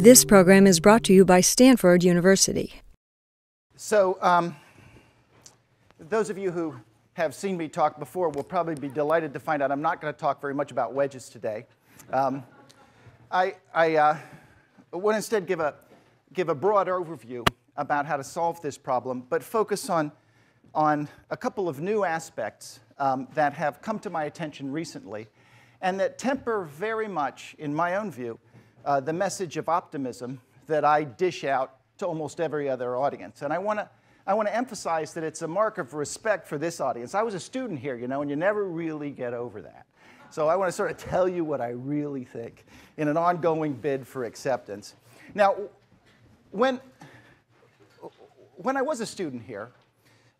This program is brought to you by Stanford University. So, those of you who have seen me talk before will probably be delighted to find out I'm not going to talk very much about wedges today. I want to instead give a broad overview about how to solve this problem, but focus on a couple of new aspects that have come to my attention recently and that temper very much, in my own view, the message of optimism that I dish out to almost every other audience. And I want to emphasize that it's a mark of respect for this audience. I was a student here, you know, and you never really get over that. So I want to sort of tell you what I really think in an ongoing bid for acceptance. Now, when I was a student here,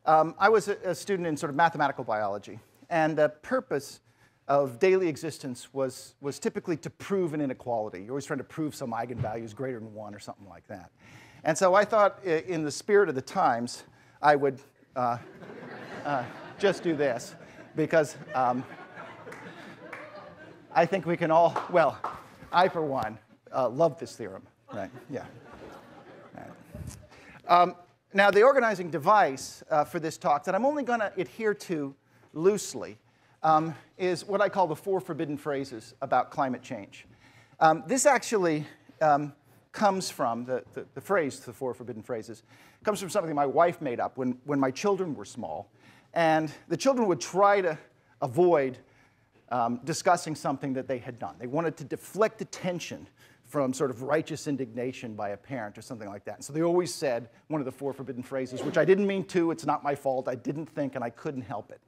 I was a student in sort of mathematical biology, and the purpose of daily existence was typically to prove an inequality. You're always trying to prove some eigenvalue is greater than 1 or something like that. And so I thought, in the spirit of the times, I would just do this, because I think we can all, well, I, for one, love this theorem, right? Yeah. Right. Now, the organizing device for this talk that I'm only going to adhere to loosely is what I call the 4 forbidden phrases about climate change. This actually comes from, the phrase, the 4 forbidden phrases, comes from something my wife made up when my children were small. And the children would try to avoid discussing something that they had done. They wanted to deflect attention from sort of righteous indignation by a parent or something like that. And so they always said one of the 4 forbidden phrases, which I didn't mean to, it's not my fault, I didn't think, and I couldn't help it.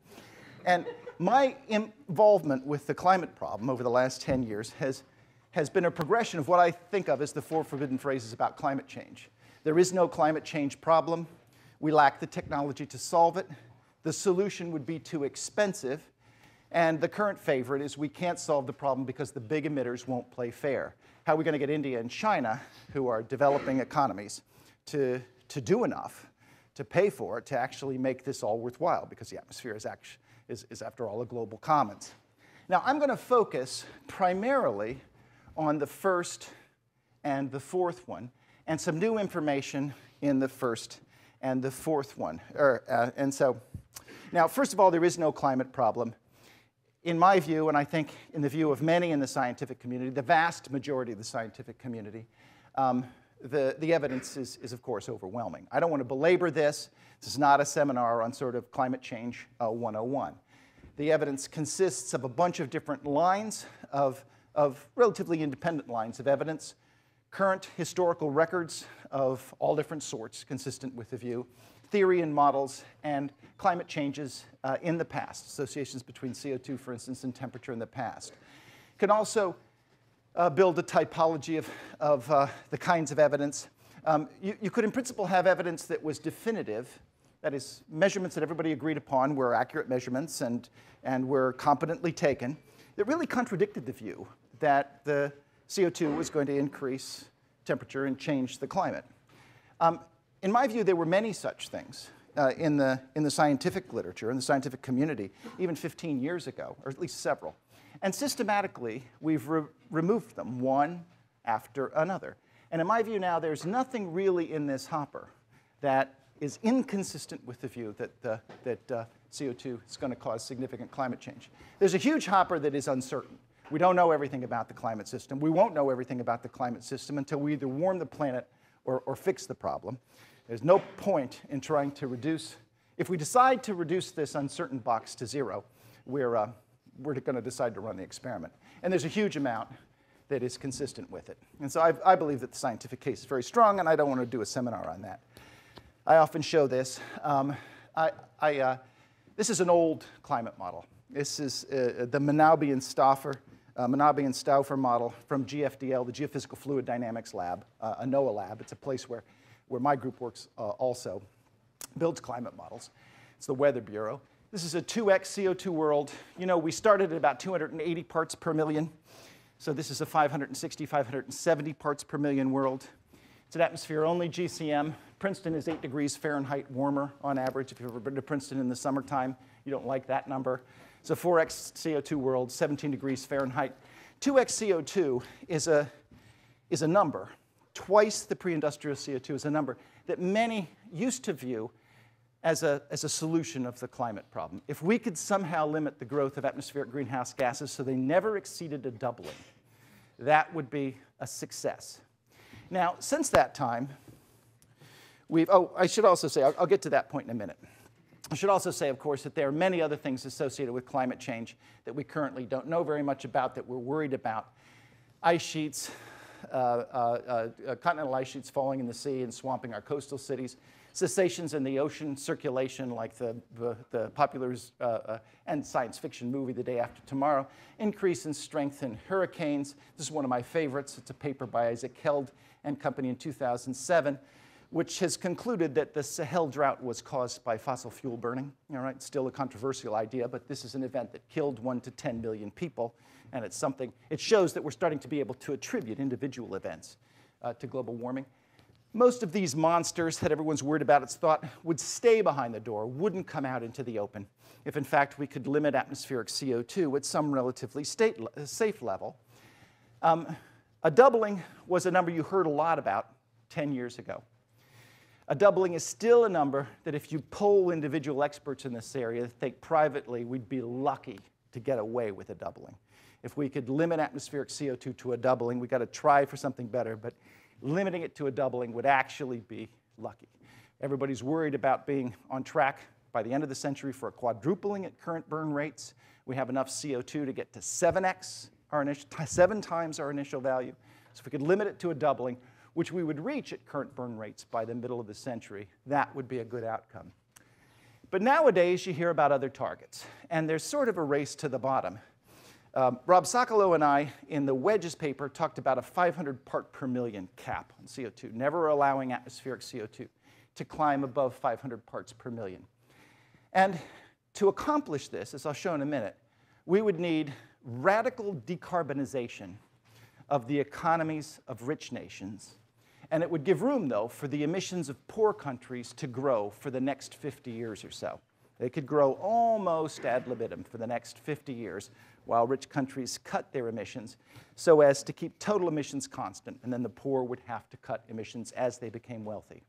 And my involvement with the climate problem over the last 10 years has been a progression of what I think of as the 4 forbidden phrases about climate change. There is no climate change problem. We lack the technology to solve it. The solution would be too expensive. And the current favorite is we can't solve the problem because the big emitters won't play fair. How are we going to get India and China, who are developing economies, to do enough to pay for it, to actually make this all worthwhile? Because the atmosphere is after all, a global commons. Now, I'm going to focus primarily on the first and the fourth one, and some new information in the first and the fourth one. And so, now, first of all, there is no climate problem. In my view, and I think in the view of many in the scientific community, the vast majority of the scientific community, the evidence is, of course, overwhelming. I don't want to belabor this. This is not a seminar on sort of climate change 101. The evidence consists of a bunch of different lines of relatively independent lines of evidence, current historical records of all different sorts consistent with the view, theory and models, and climate changes in the past, associations between CO2, for instance, and temperature in the past. Can also build a typology of the kinds of evidence. You could, in principle, have evidence that was definitive, that is, measurements that everybody agreed upon were accurate measurements and were competently taken, that really contradicted the view that the CO2 was going to increase temperature and change the climate. In my view, there were many such things in the scientific literature, in the scientific community, even 15 years ago, or at least several. And systematically, we've removed them one after another. And in my view now, there's nothing really in this hopper that is inconsistent with the view that CO2 is going to cause significant climate change. There's a huge hopper that is uncertain. We don't know everything about the climate system. We won't know everything about the climate system until we either warm the planet or fix the problem. There's no point in trying to reduce. If we decide to reduce this uncertain box to 0, we're going to decide to run the experiment. And there's a huge amount that is consistent with it. And so I believe that the scientific case is very strong, and I don't want to do a seminar on that. I often show this. This is an old climate model. This is the Manabe and Stauffer model from GFDL, the Geophysical Fluid Dynamics Lab, a NOAA lab. It's a place where my group works also, builds climate models. It's the Weather Bureau. This is a 2x CO2 world. You know, we started at about 280 parts per million. So this is a 560, 570 parts per million world. It's an atmosphere-only GCM. Princeton is 8 degrees Fahrenheit warmer on average. If you've ever been to Princeton in the summertime, you don't like that number. It's a 4x CO2 world, 17 degrees Fahrenheit. 2x CO2 is a number twice the pre-industrial CO2 is a number that many used to view as a solution of the climate problem. If we could somehow limit the growth of atmospheric greenhouse gases so they never exceeded a doubling, that would be a success. Now, since that time, I should also say, I'll get to that point in a minute. I should also say, of course, that there are many other things associated with climate change that we currently don't know very much about, that we're worried about. Ice sheets, continental ice sheets falling in the sea and swamping our coastal cities, cessations in the ocean circulation, like the popular and science fiction movie The Day After Tomorrow, increase in strength in hurricanes. This is one of my favorites. It's a paper by Isaac Held and company in 2007, which has concluded that the Sahel drought was caused by fossil fuel burning. All right, still a controversial idea, but this is an event that killed 1 to 10 million people, and it's something, it shows that we're starting to be able to attribute individual events to global warming. Most of these monsters that everyone's worried about, it's thought, would stay behind the door, wouldn't come out into the open, if in fact we could limit atmospheric CO2 at some relatively safe level. A doubling was a number you heard a lot about 10 years ago. A doubling is still a number that if you poll individual experts in this area, think privately, we'd be lucky to get away with a doubling. If we could limit atmospheric CO2 to a doubling, we've got to try for something better, but limiting it to a doubling would actually be lucky. Everybody's worried about being on track by the end of the century for a quadrupling at current burn rates. We have enough CO2 to get to 7 times our initial value. So if we could limit it to a doubling, which we would reach at current burn rates by the middle of the century, that would be a good outcome. But nowadays, you hear about other targets, and there's sort of a race to the bottom. Rob Socolow and I, in the Wedges paper, talked about a 500 part per million cap on CO2, never allowing atmospheric CO2 to climb above 500 parts per million. And to accomplish this, as I'll show in a minute, we would need radical decarbonization of the economies of rich nations. And it would give room, though, for the emissions of poor countries to grow for the next 50 years or so. They could grow almost ad libitum for the next 50 years while rich countries cut their emissions so as to keep total emissions constant, and then the poor would have to cut emissions as they became wealthy.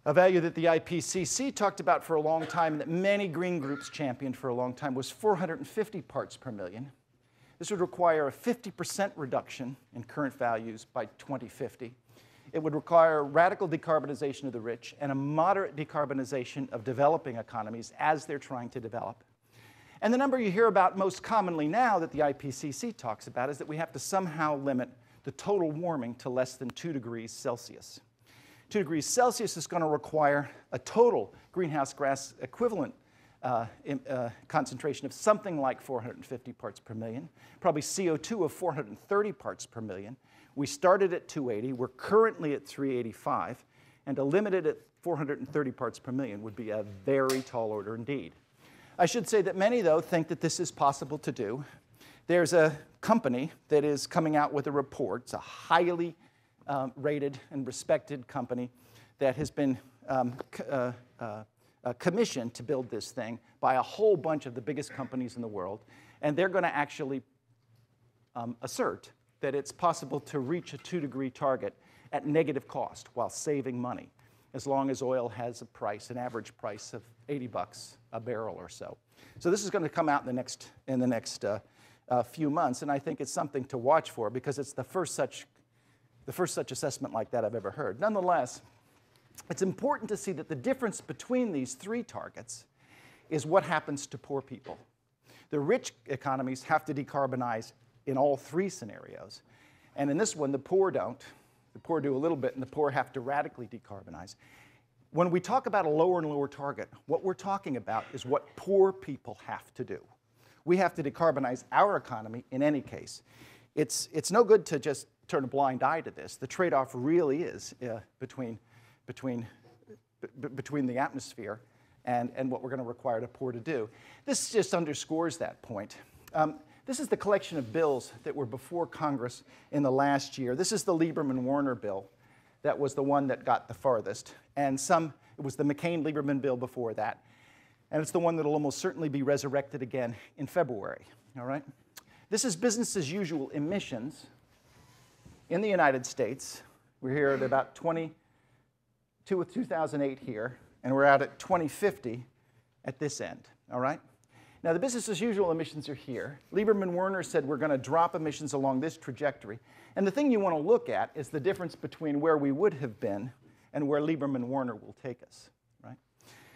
A value that the Ipcc talked about for a long time and that many green groups championed for a long time was 450 parts per million. This would require a 50% reduction in current values by 2050. It would require radical decarbonization of the rich and a moderate decarbonization of developing economies as they're trying to develop. And the number you hear about most commonly now that the Ipcc talks about is that we have to somehow limit the total warming to less than 2 degrees Celsius. 2 degrees Celsius is going to require a total greenhouse gas equivalent concentration of something like 450 parts per million, probably CO2 of 430 parts per million. We started at 280, we're currently at 385, and to limit it at 430 parts per million would be a very tall order indeed. I should say that many, though, think that this is possible to do. There's a company that is coming out with a report. It's a highly rated and respected company that has been commissioned to build this thing by a whole bunch of the biggest companies in the world. And they're going to actually assert that it's possible to reach a 2-degree target at negative cost while saving money, as long as oil has a price, an average price of $80 a barrel or so. So this is going to come out in the next few months, and I think it's something to watch for because it's the first such assessment like that I've ever heard. Nonetheless, it's important to see that the difference between these 3 targets is what happens to poor people. The rich economies have to decarbonize in all 3 scenarios. And in this one, the poor don't. The poor do a little bit, and the poor have to radically decarbonize. When we talk about a lower and lower target, what we're talking about is what poor people have to do. We have to decarbonize our economy in any case. It's no good to just turn a blind eye to this. The trade-off really is between the atmosphere and what we're going to require the poor to do. This just underscores that point. This is the collection of bills that were before Congress in the last year. This is the Lieberman-Warner bill. That was the one that got the farthest. And it was the McCain-Lieberman bill before that. And it's the one that will almost certainly be resurrected again in February. All right? This is business as usual emissions in the United States We're here at about 2008 here, and we're out at 2050 at this end, all right? Now, the business as usual emissions are here. Lieberman-Werner said we're going to drop emissions along this trajectory. And the thing you want to look at is the difference between where we would have been and where Lieberman-Werner will take us, right?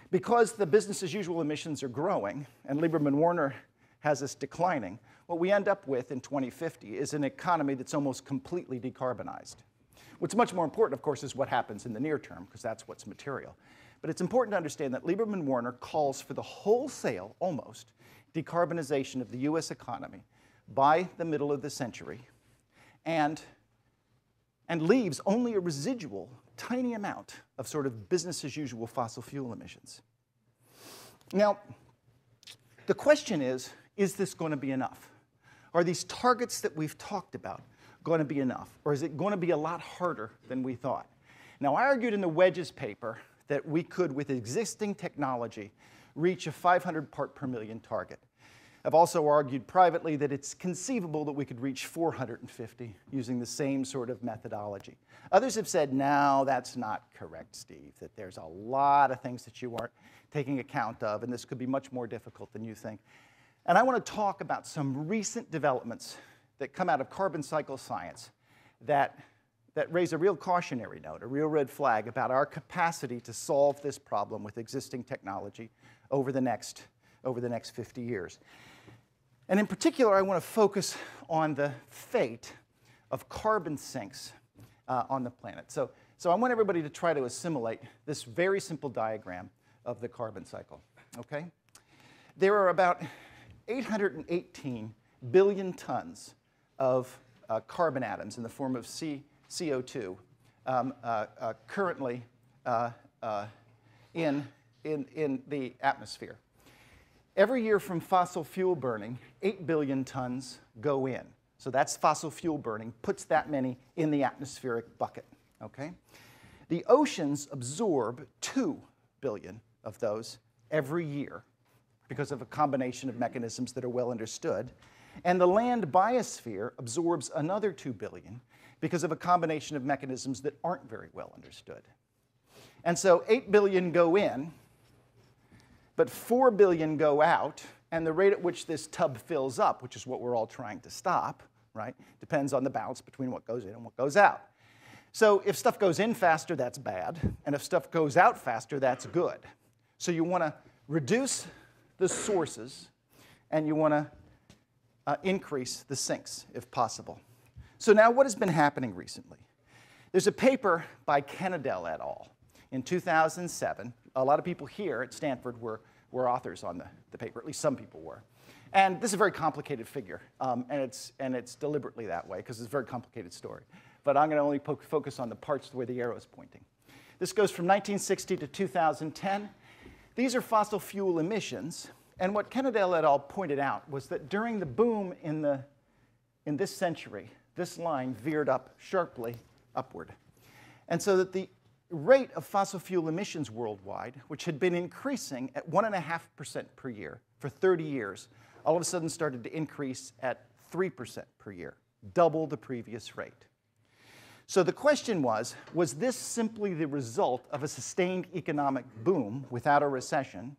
Because the business as usual emissions are growing and Lieberman-Werner has us declining, what we end up with in 2050 is an economy that's almost completely decarbonized. What's much more important, of course, is what happens in the near term, because that's what's material. But it's important to understand that Lieberman-Werner calls for the wholesale, almost, decarbonization of the US economy by the middle of the century and leaves only a residual, tiny amount of sort of business as usual fossil fuel emissions. Now, the question is this going to be enough? Are these targets that we've talked about going to be enough? Or is it going to be a lot harder than we thought? Now, I argued in the Wedges paper that we could, with existing technology, reach a 500 part per million target. I've also argued privately that it's conceivable that we could reach 450 using the same sort of methodology. Others have said, no, that's not correct, Steve, that there's a lot of things that you aren't taking account of, and this could be much more difficult than you think. And I want to talk about some recent developments that come out of carbon cycle science that raise a real cautionary note, a real red flag about our capacity to solve this problem with existing technology over the next 50 years. And in particular, I want to focus on the fate of carbon sinks on the planet. So I want everybody to try to assimilate this very simple diagram of the carbon cycle, okay? There are about 818 billion tons of carbon atoms in the form of CO2 currently in the atmosphere. Every year from fossil fuel burning, 8 billion tons go in. So that's fossil fuel burning, puts that many in the atmospheric bucket, okay? The oceans absorb 2 billion of those every year because of a combination of mechanisms that are well understood. And the land biosphere absorbs another 2 billion because of a combination of mechanisms that aren't very well understood. And so 8 billion go in, but 4 billion go out, and the rate at which this tub fills up, which is what we're all trying to stop, right, depends on the balance between what goes in and what goes out. So if stuff goes in faster, that's bad, and if stuff goes out faster, that's good. So you want to reduce the sources, and you want to increase the sinks, if possible. So now what has been happening recently? There's a paper by Kennedell et al. In 2007. A lot of people here at Stanford were authors on the paper, at least some people were. And this is a very complicated figure, and it's deliberately that way, because it's a very complicated story. But I'm going to only focus on the parts where the arrow is pointing. This goes from 1960 to 2010. These are fossil fuel emissions. And what Kennedell et al. Pointed out was that during the boom in this century, this line veered up sharply upward. And so that the rate of fossil fuel emissions worldwide, which had been increasing at 1.5% per year for 30 years, all of a sudden started to increase at 3% per year, double the previous rate. So the question was this simply the result of a sustained economic boom without a recession,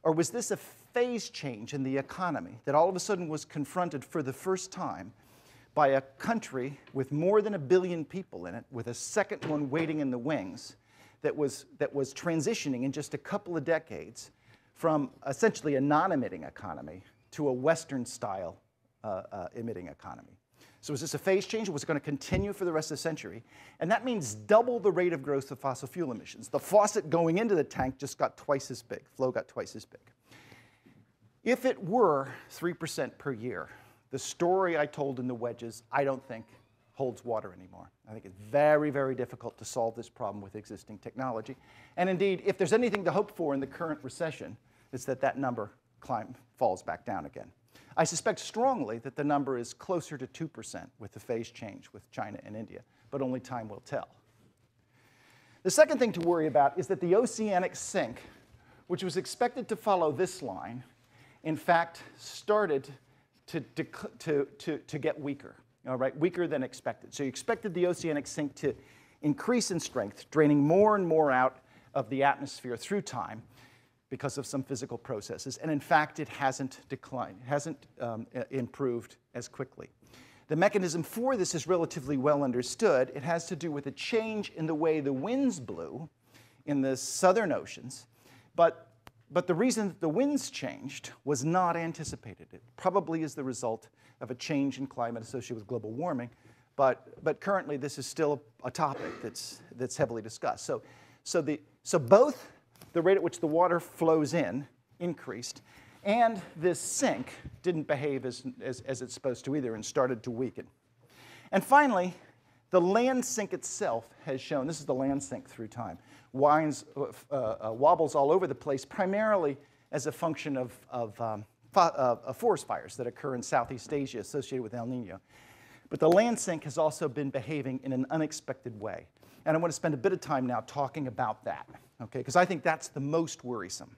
or was this a phase change in the economy that all of a sudden was confronted for the first time by a country with more than 1 billion people in it, with a second one waiting in the wings, that was transitioning in just a couple of decades from essentially a non-emitting economy to a Western-style emitting economy. So is this a phase change, or was it going to continue for the rest of the century? And that means double the rate of growth of fossil fuel emissions. The faucet going into the tank just got twice as big, flow got twice as big. If it were 3% per year, the story I told in the Wedges, I don't think holds water anymore. I think it's very, very difficult to solve this problem with existing technology. And indeed, if there's anything to hope for in the current recession, it's that that number falls back down again. I suspect strongly that the number is closer to 2% with the phase change with China and India, but only time will tell. The second thing to worry about is that the oceanic sink, which was expected to follow this line, in fact started to get weaker, all right, weaker than expected. So you expected the oceanic sink to increase in strength, draining more and more out of the atmosphere through time because of some physical processes. And in fact, it hasn't declined, it hasn't improved as quickly. The mechanism for this is relatively well understood. It has to do with a change in the way the winds blew in the southern oceans. But the reason that the winds changed was not anticipated. It probably is the result of a change in climate associated with global warming. But currently, this is still a topic that's heavily discussed. So both the rate at which the water flows in increased, and this sink didn't behave as it's supposed to either and started to weaken. And finally, the land sink itself has shown, this is the land sink through time, wobbles all over the place, primarily as a function of forest fires that occur in Southeast Asia associated with El Nino. But the land sink has also been behaving in an unexpected way. And I want to spend a bit of time now talking about that, okay? Because I think that's the most worrisome.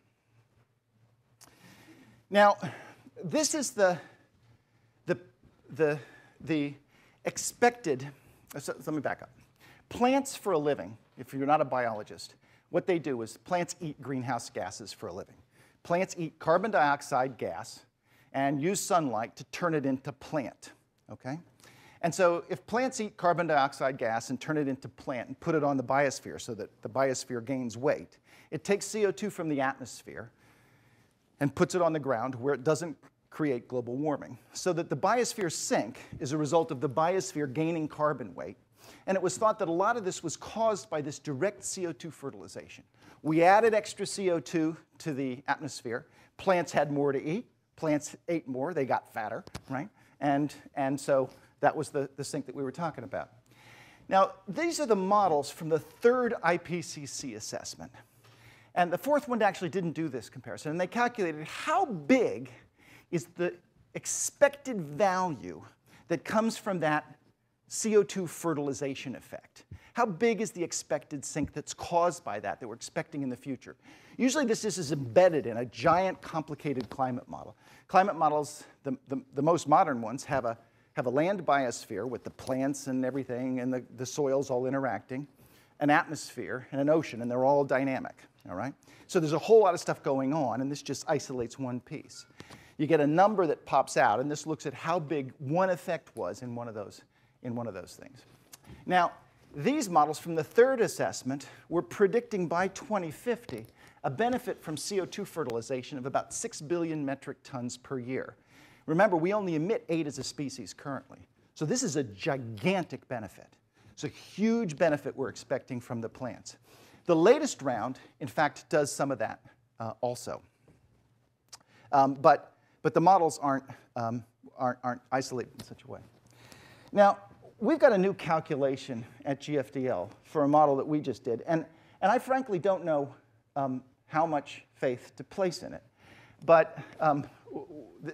Now, this is the expected, so let me back up. Plants for a living, if you're not a biologist, what they do is plants eat greenhouse gases for a living. Plants eat carbon dioxide gas and use sunlight to turn it into plant, okay? And so if plants eat carbon dioxide gas and turn it into plant and put it on the biosphere so that the biosphere gains weight, it takes CO2 from the atmosphere and puts it on the ground where it doesn't create global warming. So that the biosphere sink is a result of the biosphere gaining carbon weight. And it was thought that a lot of this was caused by this direct CO2 fertilization. We added extra CO2 to the atmosphere. Plants had more to eat. Plants ate more. They got fatter, right? And so that was the sink that we were talking about. Now, these are the models from the third Ipcc assessment. And the fourth one actually didn't do this comparison. And they calculated how big is the expected value that comes from that CO2 fertilization effect. How big is the expected sink that's caused by that we're expecting in the future? Usually this is embedded in a giant, complicated climate model. Climate models, the most modern ones, have a land biosphere with the plants and everything and the soils all interacting, an atmosphere and an ocean, and they're all dynamic, all right? So there's a whole lot of stuff going on, and this just isolates one piece. You get a number that pops out, and this looks at how big one effect was in one of those things. Now, these models from the third assessment were predicting by 2050 a benefit from CO2 fertilization of about 6 billion metric tons per year. Remember, we only emit 8 as a species currently. So this is a gigantic benefit. It's a huge benefit we're expecting from the plants. The latest round, in fact, does some of that also. But the models aren't isolated in such a way. Now, we've got a new calculation at GFDL for a model that we just did. And I frankly don't know how much faith to place in it. But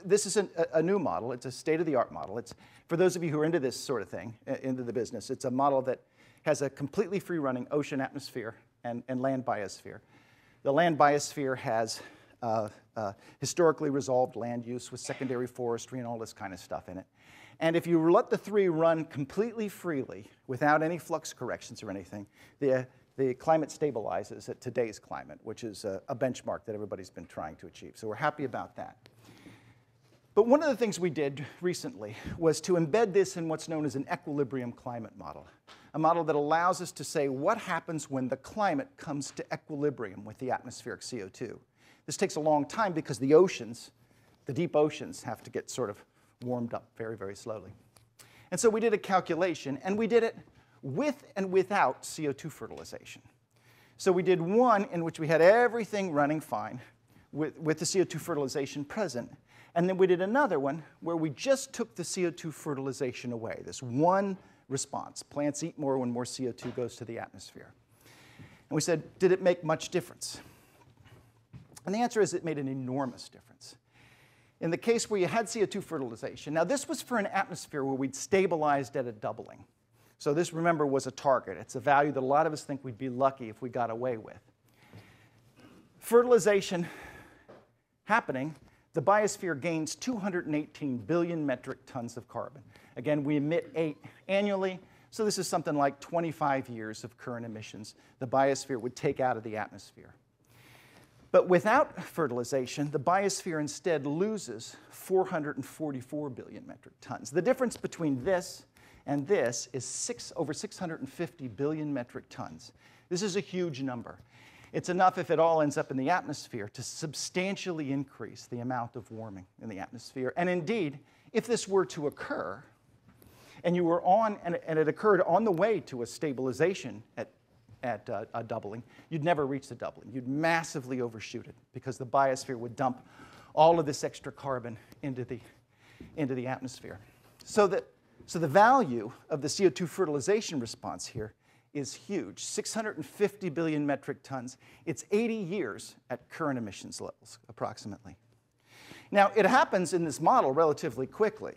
this is a new model. It's a state-of-the-art model. It's, for those of you who are into this sort of thing, into the business, it's a model that has a completely free-running ocean atmosphere and land biosphere. The land biosphere has historically resolved land use with secondary forestry and all this kind of stuff in it. And if you let the three run completely freely without any flux corrections or anything, the climate stabilizes at today's climate, which is a benchmark that everybody's been trying to achieve. So we're happy about that. But one of the things we did recently was to embed this in what's known as an equilibrium climate model, a model that allows us to say what happens when the climate comes to equilibrium with the atmospheric CO2. This takes a long time because the oceans, the deep oceans, have to get sort of warmed up very, very slowly. And so we did a calculation, and we did it with and without CO2 fertilization. So we did one in which we had everything running fine with the CO2 fertilization present. And then we did another one where we just took the CO2 fertilization away, this one response. Plants eat more when more CO2 goes to the atmosphere. And we said, did it make much difference? And the answer is it made an enormous difference. In the case where you had CO2 fertilization, now this was for an atmosphere where we'd stabilized at a doubling. So this, remember, was a target. It's a value that a lot of us think we'd be lucky if we got away with. Fertilization happening, the biosphere gains 218 billion metric tons of carbon. Again, we emit 8 annually. So this is something like 25 years of current emissions the biosphere would take out of the atmosphere. But without fertilization, the biosphere instead loses 444 billion metric tons. The difference between this and this is over 650 billion metric tons. This is a huge number. It's enough, if it all ends up in the atmosphere, to substantially increase the amount of warming in the atmosphere. And indeed, if this were to occur, and you were and it occurred on the way to a stabilization at a doubling, you'd never reach the doubling. You'd massively overshoot it because the biosphere would dump all of this extra carbon into the atmosphere. So the value of the CO2 fertilization response here is huge, 650 billion metric tons. It's 80 years at current emissions levels, approximately. Now, it happens in this model relatively quickly.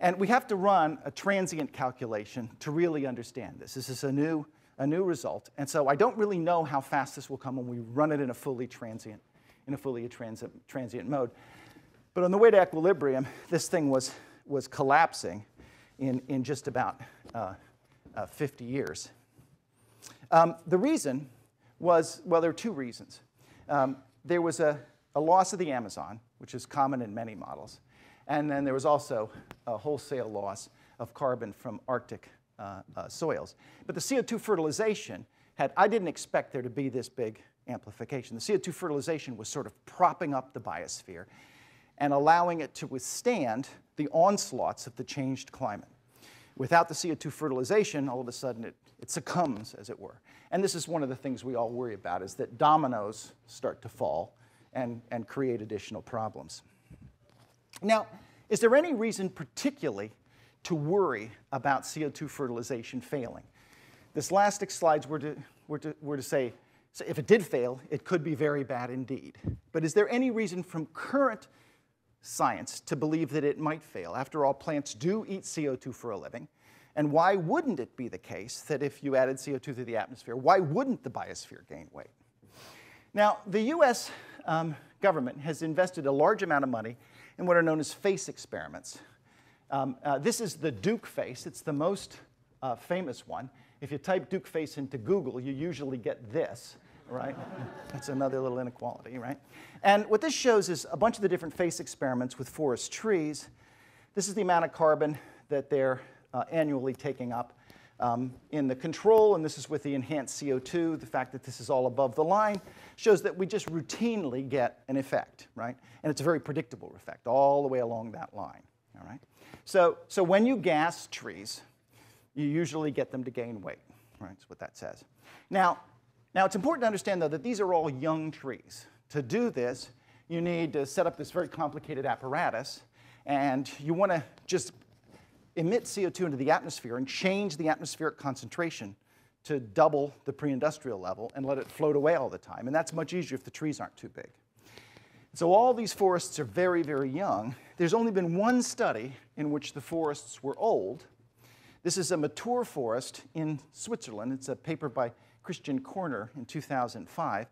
And we have to run a transient calculation to really understand this. This is a new result. And so I don't really know how fast this will come when we run it in a fully transient mode. But on the way to equilibrium, this thing was collapsing in just about 50 years. The reason was, well, there are two reasons. There was a loss of the Amazon, which is common in many models. And then there was also a wholesale loss of carbon from Arctic soils. But the CO2 fertilization I didn't expect there to be this big amplification. The CO2 fertilization was sort of propping up the biosphere and allowing it to withstand the onslaughts of the changed climate. Without the CO2 fertilization, all of a sudden it succumbs, as it were. And this is one of the things we all worry about, is that dominoes start to fall and create additional problems. Now, is there any reason particularly to worry about CO2 fertilization failing? This last 6 slides were to say, so if it did fail, it could be very bad indeed. But is there any reason from current science to believe that it might fail? After all, plants do eat CO2 for a living. And why wouldn't it be the case that if you added CO2 to the atmosphere, why wouldn't the biosphere gain weight? Now, the US government has invested a large amount of money in what are known as face experiments. This is the Duke face. It's the most famous one. If you type Duke face into Google, you usually get this, right? That's another little inequality, right? And what this shows is a bunch of the different face experiments with forest trees. This is the amount of carbon that they're annually taking up in the control, and this is with the enhanced CO2. The fact that this is all above the line shows that we just routinely get an effect, right? And it's a very predictable effect all the way along that line, all right? So when you gas trees, you usually get them to gain weight, right? That's what that says. Now it's important to understand, though, that these are all young trees. To do this, you need to set up this very complicated apparatus, and you want to just emit CO2 into the atmosphere and change the atmospheric concentration to double the pre-industrial level and let it float away all the time. And that's much easier if the trees aren't too big. So all these forests are very, very young. There's only been one study in which the forests were old. This is a mature forest in Switzerland. It's a paper by Christian Korner in 2005.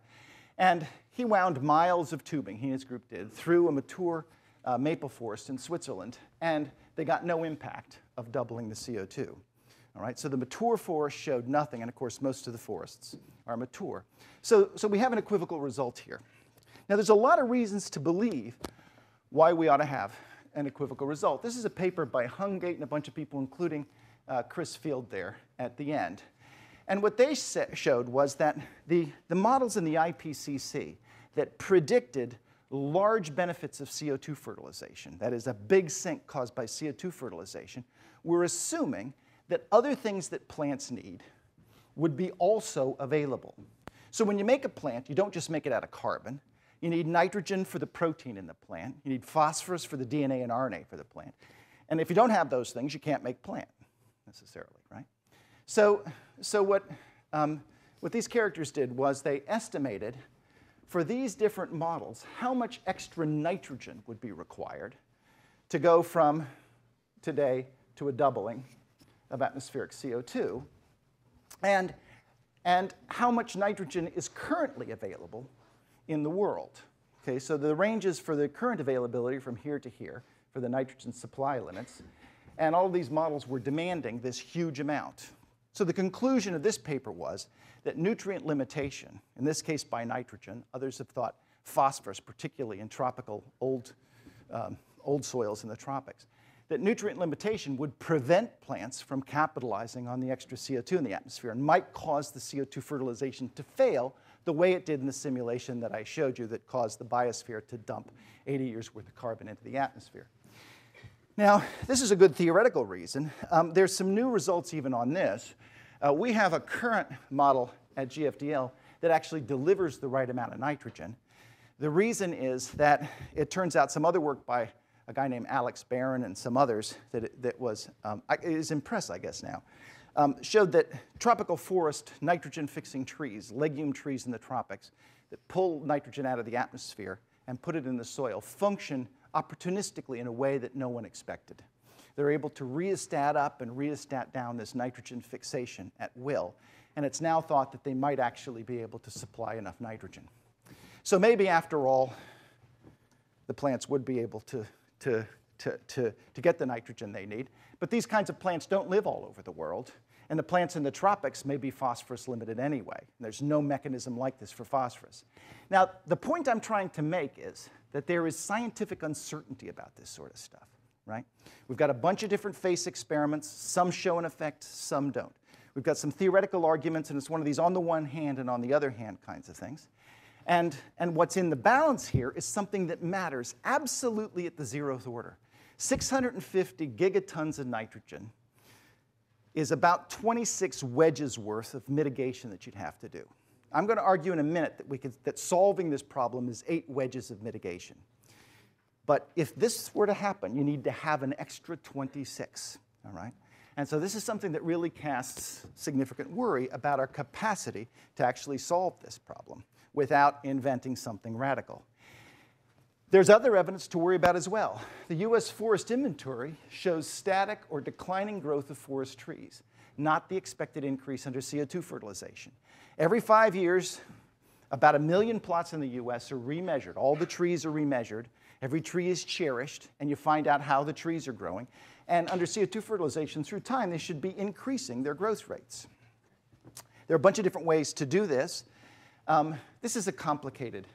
And he wound miles of tubing, he and his group did, through a mature maple forest in Switzerland. And they got no impact of doubling the CO2. All right, so the mature forest showed nothing. And of course, most of the forests are mature. So we have an equivocal result here. Now, there's a lot of reasons to believe why we ought to have an equivocal result. This is a paper by Hungate and a bunch of people, including Chris Field there at the end. And what they showed was that the models in the Ipcc that predicted large benefits of CO2 fertilization, that is, a big sink caused by CO2 fertilization, were assuming that other things that plants need would be also available. So when you make a plant, you don't just make it out of carbon. You need nitrogen for the protein in the plant. You need phosphorus for the DNA and RNA for the plant. And if you don't have those things, you can't make plant, necessarily, right? So what these characters did was they estimated for these different models how much extra nitrogen would be required to go from today to a doubling of atmospheric CO2, and how much nitrogen is currently available in the world. Okay, so the ranges for the current availability from here to here for the nitrogen supply limits. And all of these models were demanding this huge amount. So the conclusion of this paper was that nutrient limitation, in this case by nitrogen, others have thought phosphorus, particularly in tropical old soils in the tropics, that nutrient limitation would prevent plants from capitalizing on the extra CO2 in the atmosphere and might cause the CO2 fertilization to fail the way it did in the simulation that I showed you that caused the biosphere to dump 80 years worth of carbon into the atmosphere. Now, this is a good theoretical reason. There's some new results even on this. We have a current model at GFDL that actually delivers the right amount of nitrogen. The reason is that it turns out some other work by a guy named Alex Barron and some others that was, is in press, I guess now, showed that tropical forest nitrogen-fixing trees, legume trees in the tropics, that pull nitrogen out of the atmosphere and put it in the soil, function opportunistically in a way that no one expected. They're able to rheostat up and rheostat down this nitrogen fixation at will, and it's now thought that they might actually be able to supply enough nitrogen. So maybe, after all, the plants would be able to get the nitrogen they need. But these kinds of plants don't live all over the world, and the plants in the tropics may be phosphorus limited anyway. There's no mechanism like this for phosphorus. Now, the point I'm trying to make is that there is scientific uncertainty about this sort of stuff, right? We've got a bunch of different FACE experiments. Some show an effect, some don't. We've got some theoretical arguments, and it's one of these on the one hand and on the other hand kinds of things. And what's in the balance here is something that matters absolutely at the zeroth order. 650 gigatons of nitrogen is about 26 wedges worth of mitigation that you'd have to do. I'm going to argue in a minute that solving this problem is 8 wedges of mitigation. But if this were to happen, you need to have an extra 26, all right? And so this is something that really casts significant worry about our capacity to actually solve this problem without inventing something radical. There's other evidence to worry about as well. The US forest inventory shows static or declining growth of forest trees, not the expected increase under CO2 fertilization. Every 5 years, about 1 million plots in the US are remeasured. All the trees are remeasured. Every tree is cherished, and you find out how the trees are growing. And under CO2 fertilization, through time, they should be increasing their growth rates. There are a bunch of different ways to do this. This is a complicated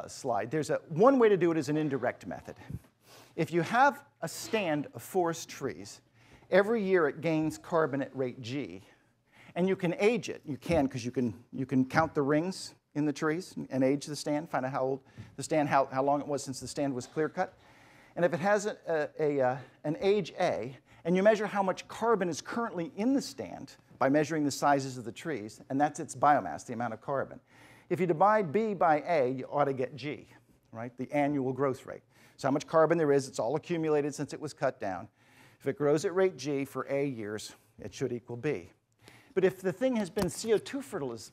slide. One way to do it is an indirect method. If you have a stand of forest trees, every year it gains carbon at rate g, and you can age it. You can, because you can count the rings in the trees and age the stand, find out how old the stand, how long it was since the stand was clear cut. And if it has an age A, and you measure how much carbon is currently in the stand by measuring the sizes of the trees, and that's its biomass, the amount of carbon. If you divide B by A, you ought to get G, right? The annual growth rate. So how much carbon there is, it's all accumulated since it was cut down. If it grows at rate G for A years, it should equal B. But if the thing has been CO2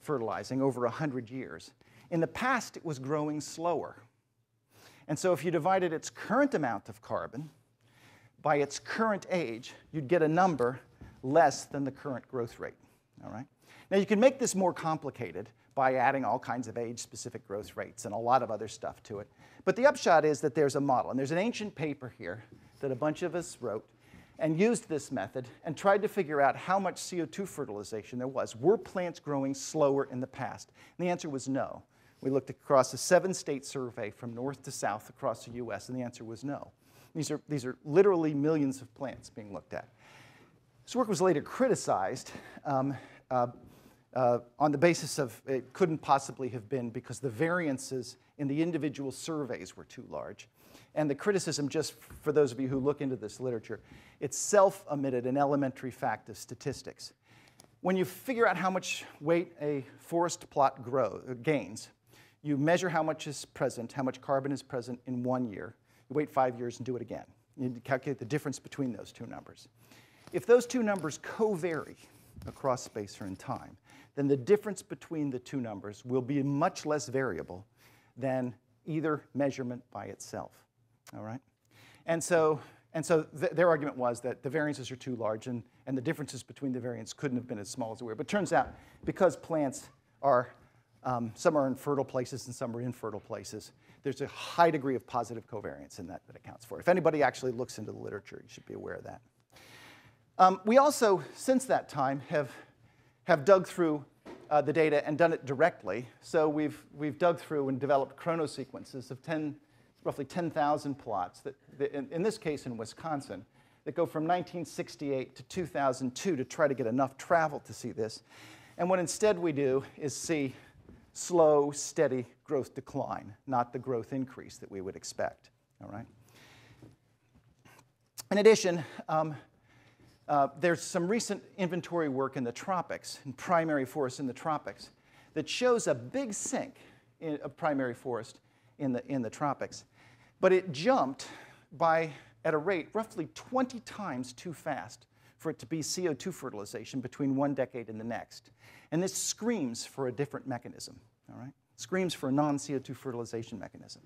fertilizing over 100 years, in the past it was growing slower. And so if you divided its current amount of carbon by its current age, you'd get a number less than the current growth rate, all right? Now, you can make this more complicated by adding all kinds of age-specific growth rates and a lot of other stuff to it. But the upshot is that there's a model. And there's an ancient paper here that a bunch of us wrote and used this method and tried to figure out how much CO2 fertilization there was. Were plants growing slower in the past? And the answer was no. We looked across a 7-state survey from north to south across the US, and the answer was no. These are literally millions of plants being looked at. This work was later criticized on the basis of it couldn't possibly have been because the variances in the individual surveys were too large. And the criticism, just for those of you who look into this literature, it self-omitted an elementary fact of statistics. When you figure out how much weight a forest plot gains, you measure how much is present, how much carbon is present in 1 year. You wait 5 years and do it again. You calculate the difference between those two numbers. If those two numbers co-vary across space or in time, then the difference between the two numbers will be much less variable than either measurement by itself, all right? And so their argument was that the variances are too large, and the differences between the variants couldn't have been as small as they were. But it turns out, because plants are, some are in fertile places and some are infertile places, there's a high degree of positive covariance in that accounts for it. If anybody actually looks into the literature, you should be aware of that. We also, since that time, have dug through the data and done it directly. So we've dug through and developed chronosequences of roughly 10,000 plots, in this case in Wisconsin, that go from 1968 to 2002 to try to get enough travel to see this. And what instead we do is see slow, steady growth decline, not the growth increase that we would expect. All right? In addition, there's some recent inventory work in the tropics, in primary forests in the tropics, that shows a big sink of primary forest in the tropics. But it jumped at a rate roughly 20 times too fast for it to be CO2 fertilization between one decade and the next. And this screams for a different mechanism, all right? Screams for a non-CO2 fertilization mechanism.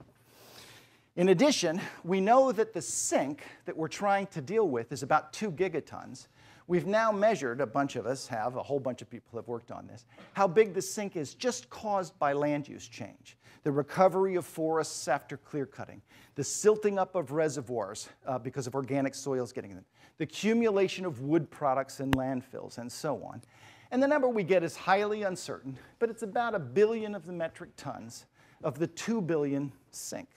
In addition, we know that the sink that we're trying to deal with is about 2 gigatons. We've now measured, a bunch of us have, a whole bunch of people have worked on this, how big the sink is just caused by land use change. The recovery of forests after clear cutting, the silting up of reservoirs because of organic soils getting in them, the accumulation of wood products in landfills, and so on. And the number we get is highly uncertain, but it's about 1 billion of the metric tons of the 2 billion sink.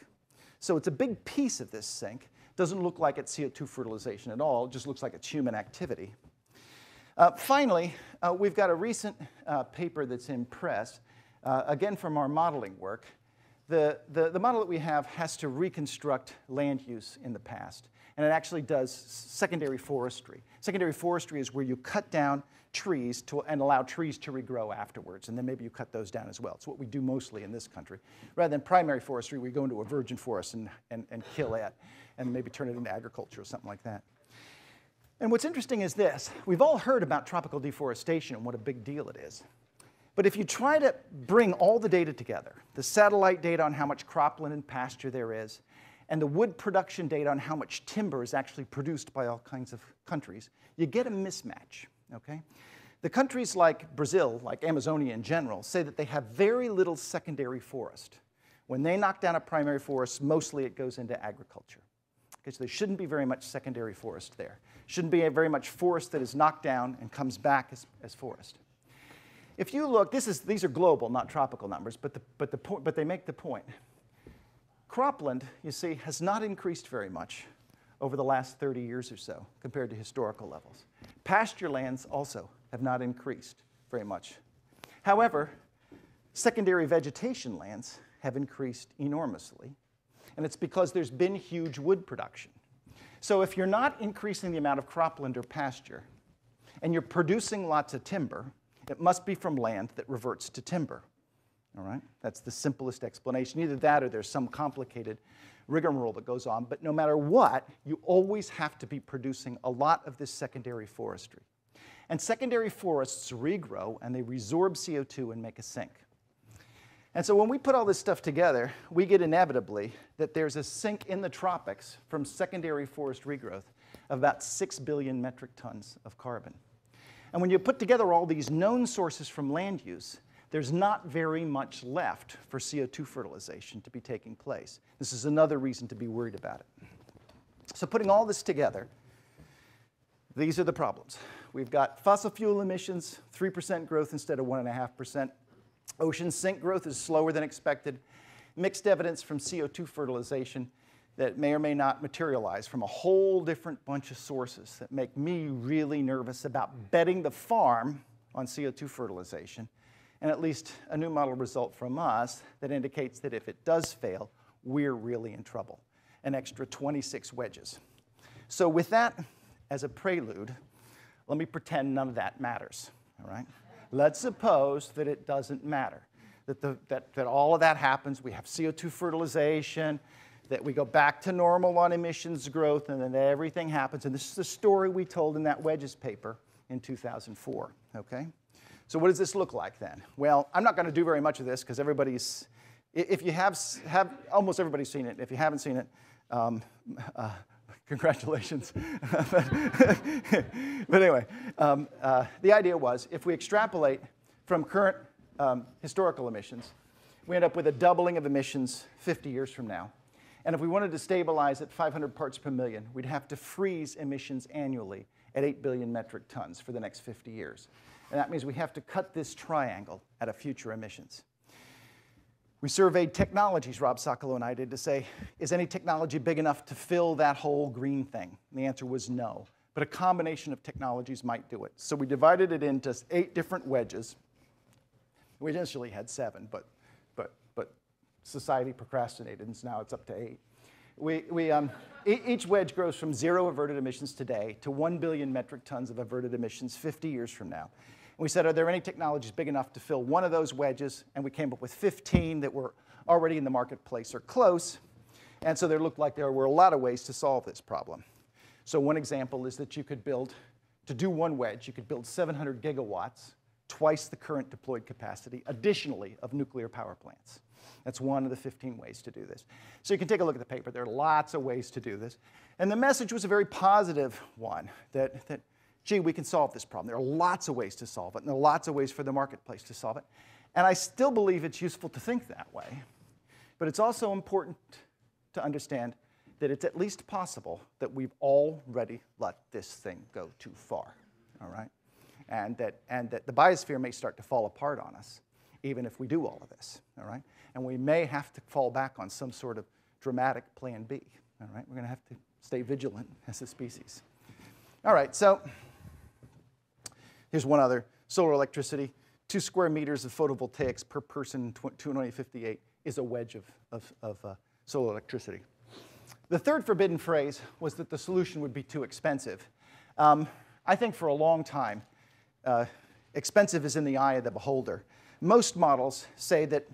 So it's a big piece of this sink. Doesn't look like it's CO2 fertilization at all. It just looks like it's human activity. Finally, we've got a recent paper that's in press, again from our modeling work. The model that we have has to reconstruct land use in the past. And it actually does secondary forestry. Secondary forestry is where you cut down trees and allow trees to regrow afterwards. And then maybe you cut those down as well. It's what we do mostly in this country. Rather than primary forestry, we go into a virgin forest and kill it and maybe turn it into agriculture or something like that. And what's interesting is this. We've all heard about tropical deforestation and what a big deal it is. But if you try to bring all the data together, the satellite data on how much cropland and pasture there is, and the wood production data on how much timber is actually produced by all kinds of countries, you get a mismatch, okay? The countries like Brazil, like Amazonia in general, say that they have very little secondary forest. When they knock down a primary forest, mostly it goes into agriculture. Okay, so there shouldn't be very much secondary forest there. Shouldn't be very much forest that is knocked down and comes back as forest. If you look, these are global, not tropical numbers, but they make the point. Cropland, you see, has not increased very much over the last 30 years or so compared to historical levels. Pasture lands also have not increased very much. However, secondary vegetation lands have increased enormously, and it's because there's been huge wood production. So if you're not increasing the amount of cropland or pasture, and you're producing lots of timber, it must be from land that reverts to timber. All right? That's the simplest explanation. Either that or there's some complicated rigmarole that goes on. But no matter what, you always have to be producing a lot of this secondary forestry. And secondary forests regrow, and they resorb CO2 and make a sink. And so when we put all this stuff together, we get inevitably that there's a sink in the tropics from secondary forest regrowth of about 6 billion metric tons of carbon. And when you put together all these known sources from land use, there's not very much left for CO2 fertilization to be taking place. This is another reason to be worried about it. So putting all this together, these are the problems. We've got fossil fuel emissions, 3% growth instead of 1.5%. Ocean sink growth is slower than expected. Mixed evidence from CO2 fertilization that may or may not materialize from a whole different bunch of sources that make me really nervous about betting the farm on CO2 fertilization. And at least a new model result from us that indicates that if it does fail, we're really in trouble. An extra 26 wedges. So with that as a prelude, let me pretend none of that matters, all right? Let's suppose that it doesn't matter, that all of that happens. We have CO2 fertilization, that we go back to normal on emissions growth, and then everything happens. And this is the story we told in that wedges paper in 2004, okay? So what does this look like then? Well, I'm not going to do very much of this because everybody's, if you have almost everybody's seen it. If you haven't seen it, congratulations. But anyway, the idea was if we extrapolate from current historical emissions, we end up with a doubling of emissions 50 years from now. And if we wanted to stabilize at 500 parts per million, we'd have to freeze emissions annually at 8 billion metric tons for the next 50 years. And that means we have to cut this triangle out of future emissions. We surveyed technologies, Rob Socolow and I did, to say, is any technology big enough to fill that whole green thing? And the answer was no. But a combination of technologies might do it. So we divided it into 8 different wedges. We initially had 7, but society procrastinated, and so now it's up to 8. Each wedge grows from 0 averted emissions today to 1 billion metric tons of averted emissions 50 years from now. And we said, are there any technologies big enough to fill one of those wedges? And we came up with 15 that were already in the marketplace or close. And so there looked like there were a lot of ways to solve this problem. So one example is that you could build, to do one wedge, you could build 700 gigawatts, twice the current deployed capacity, additionally, of nuclear power plants. That's one of the 15 ways to do this. So you can take a look at the paper. There are lots of ways to do this. And the message was a very positive one, that gee, we can solve this problem. There are lots of ways to solve it, and there are lots of ways for the marketplace to solve it. And I still believe it's useful to think that way. But it's also important to understand that it's at least possible that we've already let this thing go too far, all right? And that the biosphere may start to fall apart on us, even if we do all of this, all right? And we may have to fall back on some sort of dramatic plan B, all right? We're going to have to stay vigilant as a species. All right, so here's one other. Solar electricity, 2 square meters of photovoltaics per person in 2058 is a wedge of solar electricity. The third forbidden phrase was that the solution would be too expensive. I think for a long time, expensive is in the eye of the beholder. Most models say that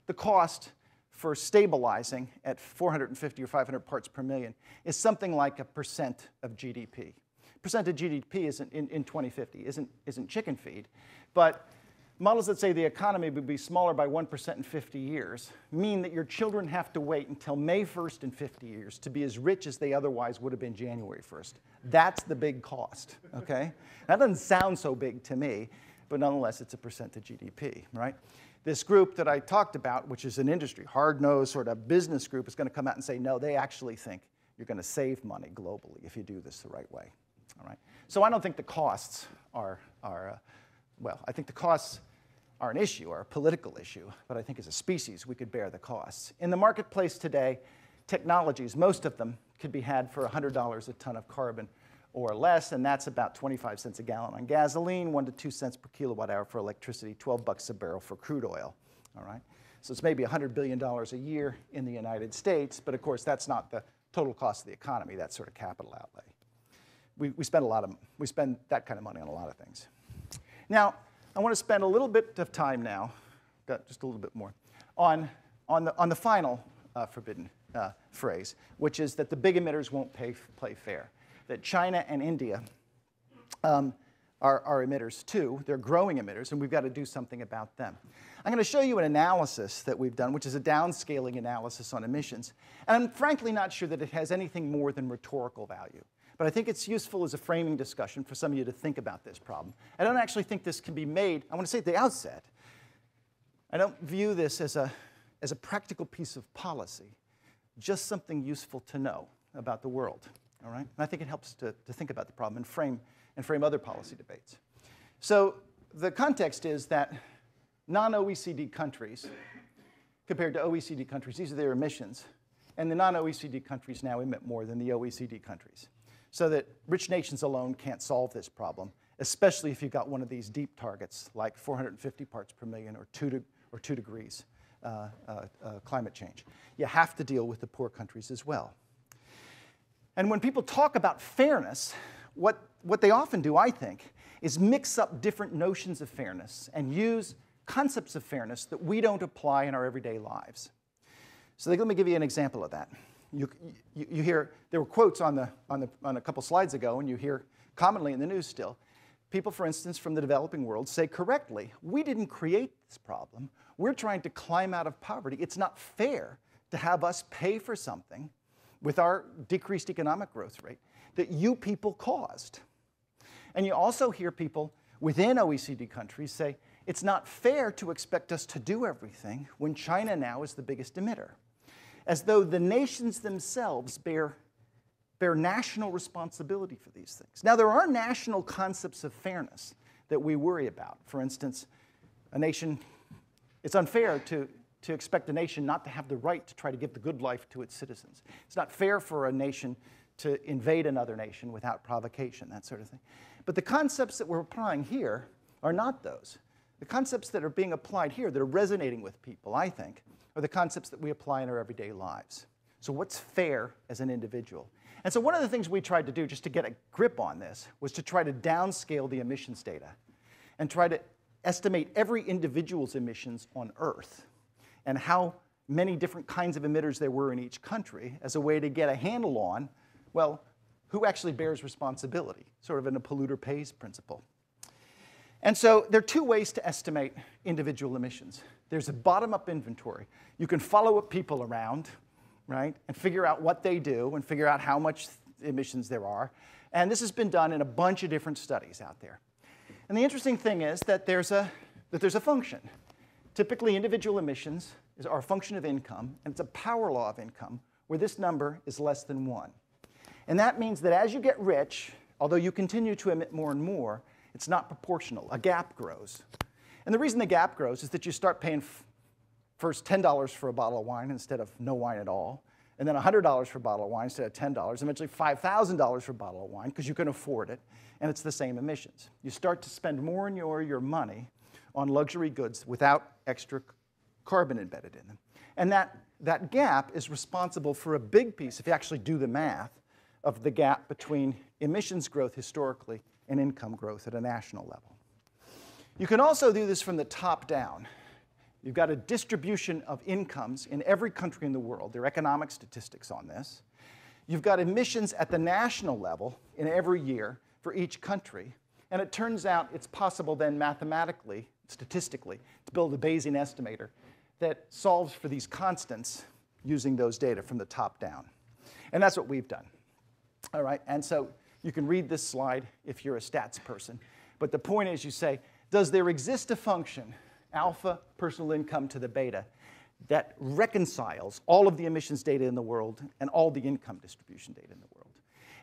the cost for stabilizing at 450 or 500 parts per million is something like 1% of GDP. Percent of GDP isn't, in 2050 isn't chicken feed, but models that say the economy would be smaller by 1% in 50 years mean that your children have to wait until May 1st in 50 years to be as rich as they otherwise would have been January 1st. That's the big cost, okay? That doesn't sound so big to me, but nonetheless, it's 1% of GDP, right? This group that I talked about, which is an industry, hard-nosed sort of business group, is going to come out and say, no, they actually think you're going to save money globally if you do this the right way, all right? So I don't think the costs are well, I think the costs are an issue, are a political issue, but I think as a species, we could bear the costs. In the marketplace today, technologies, most of them could be had for $100 a ton of carbon or less, and that's about 25 cents a gallon on gasoline, 1 to 2 cents per kilowatt hour for electricity, 12 bucks a barrel for crude oil, all right? So it's maybe $100 billion a year in the United States, but of course, that's not the total cost of the economy, that's sort of capital outlay. We spend that kind of money on a lot of things. Now, I want to spend a little bit of time now, got just a little bit more, on the final forbidden phrase, which is that the big emitters won't play fair. That China and India are emitters too. They're growing emitters, and we've got to do something about them. I'm going to show you an analysis that we've done, which is a downscaling analysis on emissions. And I'm frankly not sure that it has anything more than rhetorical value. But I think it's useful as a framing discussion for some of you to think about this problem. I don't actually think this can be made, I want to say at the outset, I don't view this as a practical piece of policy, just something useful to know about the world, all right? And I think it helps to think about the problem and frame other policy debates. So the context is that non-OECD countries, compared to OECD countries, these are their emissions, and the non-OECD countries now emit more than the OECD countries. So that rich nations alone can't solve this problem, especially if you've got one of these deep targets like 450 parts per million or 2 degrees climate change. You have to deal with the poor countries as well. And when people talk about fairness, what they often do, I think, is mix up different notions of fairness and use concepts of fairness that we don't apply in our everyday lives. So let me give you an example of that. You hear, there were quotes on a couple slides ago, and you hear commonly in the news still, people, for instance, from the developing world say correctly, we didn't create this problem. We're trying to climb out of poverty. It's not fair to have us pay for something with our decreased economic growth rate that you people caused. And you also hear people within OECD countries say, It's not fair to expect us to do everything when China now is the biggest emitter, as though the nations themselves bear national responsibility for these things. Now, there are national concepts of fairness that we worry about. For instance, it's unfair to expect a nation not to have the right to try to give the good life to its citizens. It's not fair for a nation to invade another nation without provocation, that sort of thing. But the concepts that we're applying here are not those. The concepts that are being applied here that are resonating with people, I think, are the concepts that we apply in our everyday lives. So what's fair as an individual? And so one of the things we tried to do just to get a grip on this was to try to downscale the emissions data and try to estimate every individual's emissions on Earth and how many different kinds of emitters there were in each country as a way to get a handle on, well, who actually bears responsibility, sort of in a polluter pays principle. And so there are two ways to estimate individual emissions. There's a bottom-up inventory. You can follow up people around, right, and figure out what they do and figure out how much emissions there are. And this has been done in a bunch of different studies out there. And the interesting thing is that there's a function. Typically, individual emissions are a function of income, and it's a power law of income where this number is less than 1. And that means that as you get rich, although you continue to emit more and more, it's not proportional. A gap grows. And the reason the gap grows is that you start paying first $10 for a bottle of wine instead of no wine at all, and then $100 for a bottle of wine instead of $10, eventually $5,000 for a bottle of wine because you can afford it, and it's the same emissions. You start to spend more and more of your money on luxury goods without extra carbon embedded in them. And that gap is responsible for a big piece, if you actually do the math, of the gap between emissions growth historically and income growth at a national level. You can also do this from the top down. You've got a distribution of incomes in every country in the world. There are economic statistics on this. You've got emissions at the national level in every year for each country. And it turns out it's possible then mathematically, statistically, to build a Bayesian estimator that solves for these constants using those data from the top down. And that's what we've done. All right, and so you can read this slide if you're a stats person. But the point is, you say, does there exist a function, alpha personal income to the beta, that reconciles all of the emissions data in the world and all the income distribution data in the world?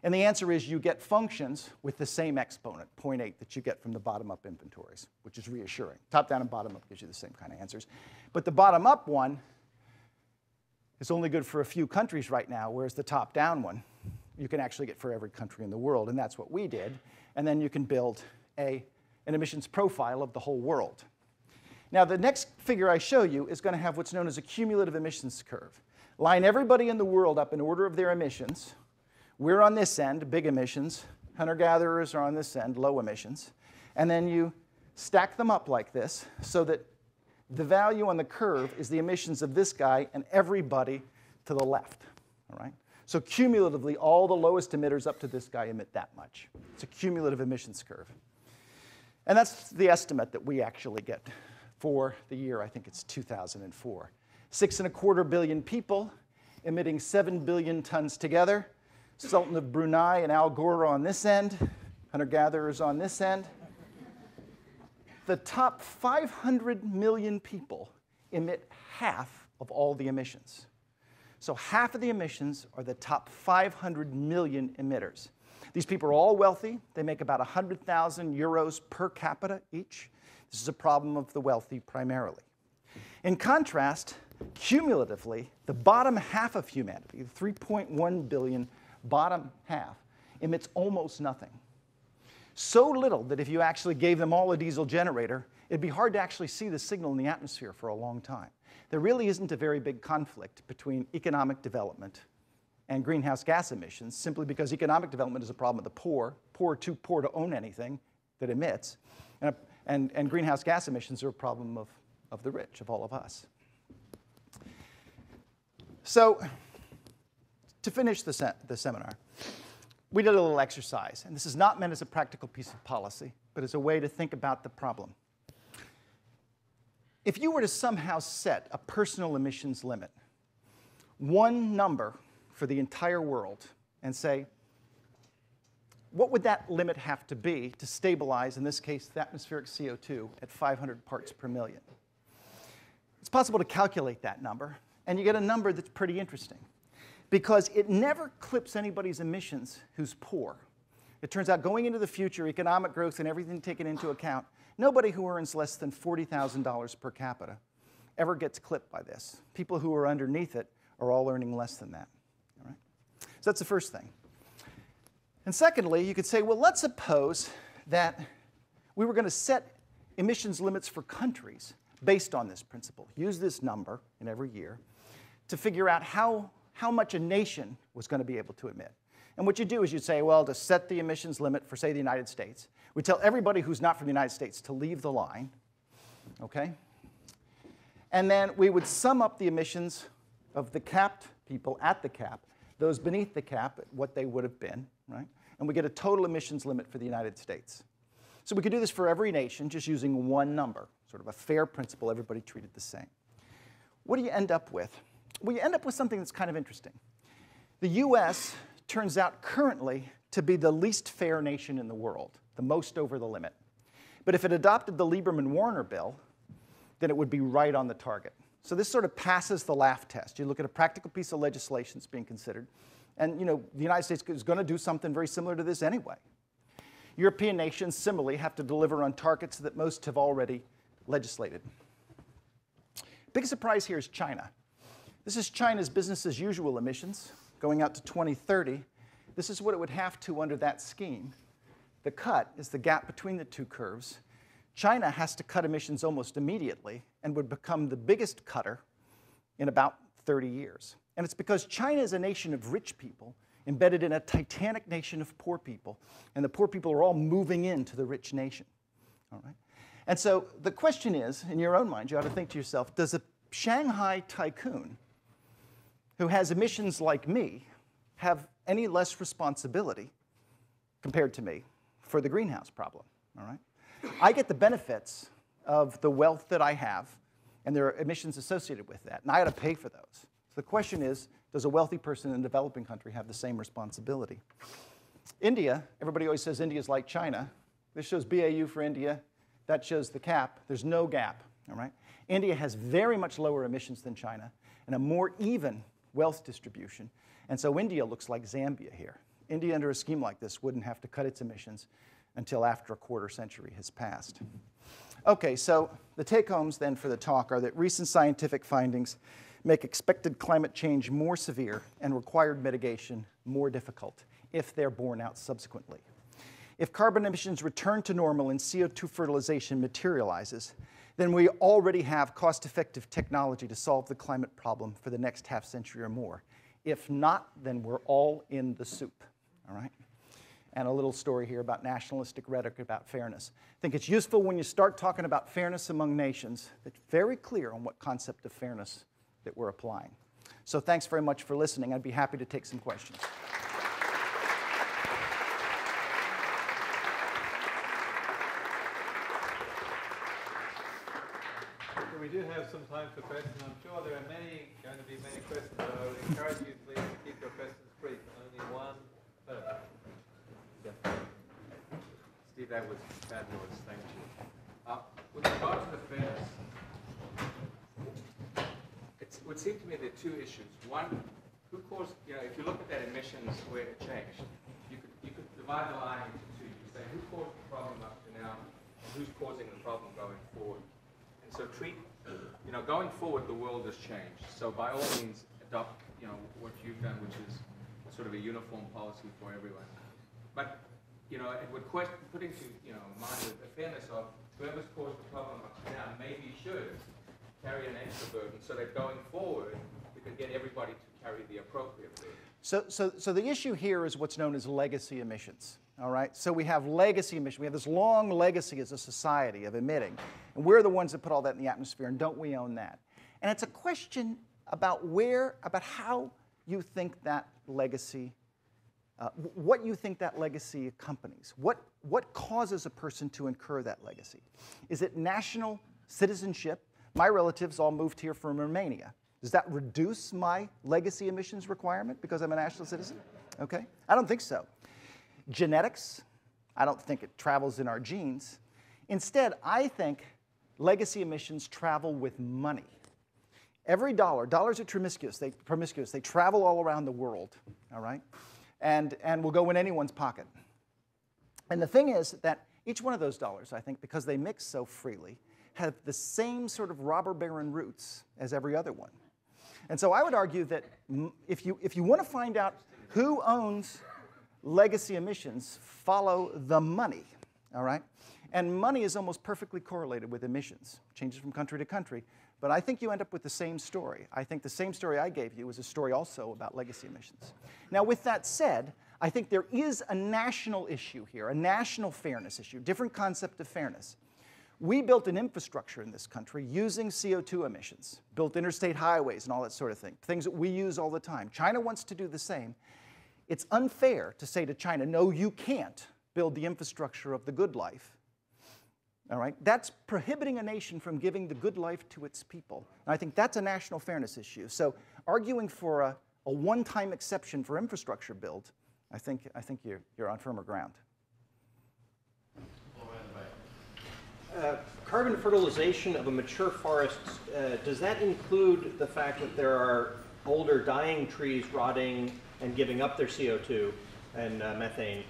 And the answer is you get functions with the same exponent, 0.8, that you get from the bottom-up inventories, which is reassuring. Top-down and bottom-up gives you the same kind of answers. But the bottom-up one is only good for a few countries right now, whereas the top-down one you can actually get for every country in the world, and that's what we did. And then you can build an emissions profile of the whole world. Now, the next figure I show you is going to have what's known as a cumulative emissions curve. Line everybody in the world up in order of their emissions. We're on this end, big emissions. Hunter-gatherers are on this end, low emissions. And then you stack them up like this so that the value on the curve is the emissions of this guy and everybody to the left. All right? So cumulatively, all the lowest emitters up to this guy emit that much. It's a cumulative emissions curve. And that's the estimate that we actually get for the year, I think it's 2004. 6.25 billion people emitting 7 billion tons together. Sultan of Brunei and Al Gore on this end, hunter-gatherers on this end. The top 500 million people emit half of all the emissions. So half of the emissions are the top 500 million emitters. These people are all wealthy. They make about 100,000 euros per capita each. This is a problem of the wealthy primarily. In contrast, cumulatively, the bottom half of humanity, the 3.1 billion bottom half, emits almost nothing. So little that if you actually gave them all a diesel generator, it'd be hard to actually see the signal in the atmosphere for a long time. There really isn't a very big conflict between economic development and greenhouse gas emissions, simply because economic development is a problem of the poor. Poor are too poor to own anything that emits. And greenhouse gas emissions are a problem of the rich, of all of us. So to finish the seminar, we did a little exercise. And this is not meant as a practical piece of policy, but as a way to think about the problem. If you were to somehow set a personal emissions limit, one number for the entire world, and say, what would that limit have to be to stabilize, in this case, the atmospheric CO2 at 500 parts per million? It's possible to calculate that number, and you get a number that's pretty interesting, because it never clips anybody's emissions who's poor. It turns out going into the future, economic growth and everything taken into account, nobody who earns less than $40,000 per capita ever gets clipped by this. People who are underneath it are all earning less than that. All right? So that's the first thing. And secondly, you could say, well, let's suppose that we were going to set emissions limits for countries based on this principle. Use this number in every year to figure out how much a nation was going to be able to emit. And what you do is you'd say, well, to set the emissions limit for, say, the United States, we tell everybody who's not from the United States to leave the line, okay? And then we would sum up the emissions of the capped people at the cap, those beneath the cap, what they would have been, right? And we get a total emissions limit for the United States. So we could do this for every nation, just using one number, sort of a fair principle, everybody treated the same. What do you end up with? Well, you end up with something that's kind of interesting. The US turns out currently to be the least fair nation in the world, the most over the limit. But if it adopted the Lieberman-Warner bill, then it would be right on the target. So this sort of passes the laugh test. You look at a practical piece of legislation that's being considered, and the United States is going to do something very similar to this anyway. European nations similarly have to deliver on targets that most have already legislated. Big surprise here is China. This is China's business as usual emissions going out to 2030. This is what it would have to under that scheme. The cut is the gap between the two curves. China has to cut emissions almost immediately and would become the biggest cutter in about 30 years. And it's because China is a nation of rich people embedded in a titanic nation of poor people, and the poor people are all moving into the rich nation. All right? And so the question is, in your own mind, you ought to think to yourself, does a Shanghai tycoon who has emissions like me have any less responsibility compared to me for the greenhouse problem? All right? I get the benefits of the wealth that I have, and there are emissions associated with that, and I got to pay for those. So the question is, does a wealthy person in a developing country have the same responsibility? India, everybody always says India is like China. This shows BAU for India. That shows the cap. There's no gap. All right? India has very much lower emissions than China and a more even wealth distribution. And so India looks like Zambia here. India, under a scheme like this, wouldn't have to cut its emissions until after a quarter century has passed. Okay, so the take-homes then for the talk are that recent scientific findings make expected climate change more severe and required mitigation more difficult if they're borne out subsequently. If carbon emissions return to normal and CO2 fertilization materializes, then we already have cost-effective technology to solve the climate problem for the next half century or more. If not, then we're all in the soup, all right? And a little story here about nationalistic rhetoric about fairness. I think it's useful when you start talking about fairness among nations, that it's very clear on what concept of fairness that we're applying. So thanks very much for listening. I'd be happy to take some questions. We do have some time for questions. I'm sure there are going to be many questions. I would encourage you, please, to keep your questions brief. Only one. Yeah. Steve, that was fabulous. Thank you. With regard to the fairness, it would seem to me there are two issues. One, who caused, if you look at that emissions where it changed, you could divide the line into two. You say who caused the problem up to now, and who's causing the problem going forward. And so going forward, the world has changed. So by all means, adopt, what you've done, which is sort of a uniform policy for everyone. But, it would put into, mind the fairness of whoever's caused the problem up to now maybe should carry an extra burden so that going forward, we can get everybody to carry the appropriate burden. So the issue here is what's known as legacy emissions. All right? So we have legacy emissions. We have this long legacy as a society of emitting. And we're the ones that put all that in the atmosphere, and don't we own that? And it's a question about how you think that legacy, what you think that legacy accompanies. What causes a person to incur that legacy? Is it national citizenship? My relatives all moved here from Romania. Does that reduce my legacy emissions requirement because I'm a national citizen? Okay? I don't think so. genetics. I don't think it travels in our genes. Instead, I think legacy emissions travel with money. Every dollar, dollars are promiscuous, they travel all around the world, all right? And will go in anyone's pocket. And the thing is that each one of those dollars, I think, because they mix so freely, have the same sort of robber baron roots as every other one. And so I would argue that if you want to find out who owns legacy emissions, follow the money, all right? And money is almost perfectly correlated with emissions. Changes from country to country. But I think you end up with the same story. I think the same story I gave you is a story also about legacy emissions. Now, with that said, I think there is a national issue here, a national fairness issue, different concept of fairness. We built an infrastructure in this country using CO2 emissions, built interstate highways and all that sort of thing, things that we use all the time. China wants to do the same. It's unfair to say to China, no, you can't build the infrastructure of the good life. All right? That's prohibiting a nation from giving the good life to its people. And I think that's a national fairness issue. So arguing for a one-time exception for infrastructure build, I think you're on firmer ground. Carbon fertilization of a mature forest, does that include the fact that there are older dying trees rotting and giving up their CO2 and methane?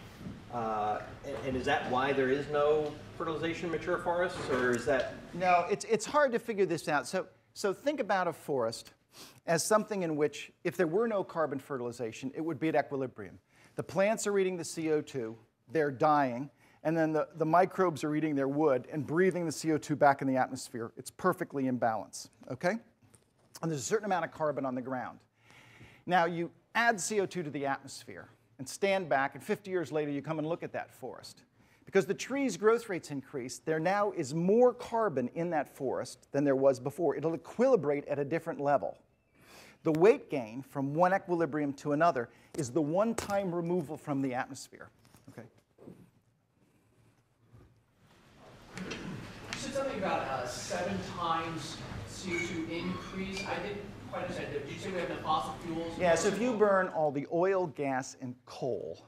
And is that why there is no fertilization in mature forests, or is that? No, it's hard to figure this out. So think about a forest as something in which, if there were no carbon fertilization, it would be at equilibrium. The plants are eating the CO2, they're dying, and then the microbes are eating their wood and breathing the CO2 back in the atmosphere. It's perfectly in balance, okay? And there's a certain amount of carbon on the ground. Now, you add CO2 to the atmosphere and stand back, and 50 years later, you come and look at that forest. Because the tree's growth rates increase, there now is more carbon in that forest than there was before. It'll equilibrate at a different level. The weight gain from one equilibrium to another is the one-time removal from the atmosphere. Okay. You said something about 7 times CO2 increase. I didn't quite understand. Did you say we have the fossil fuels? Yeah, so if you burn all the oil, gas, and coal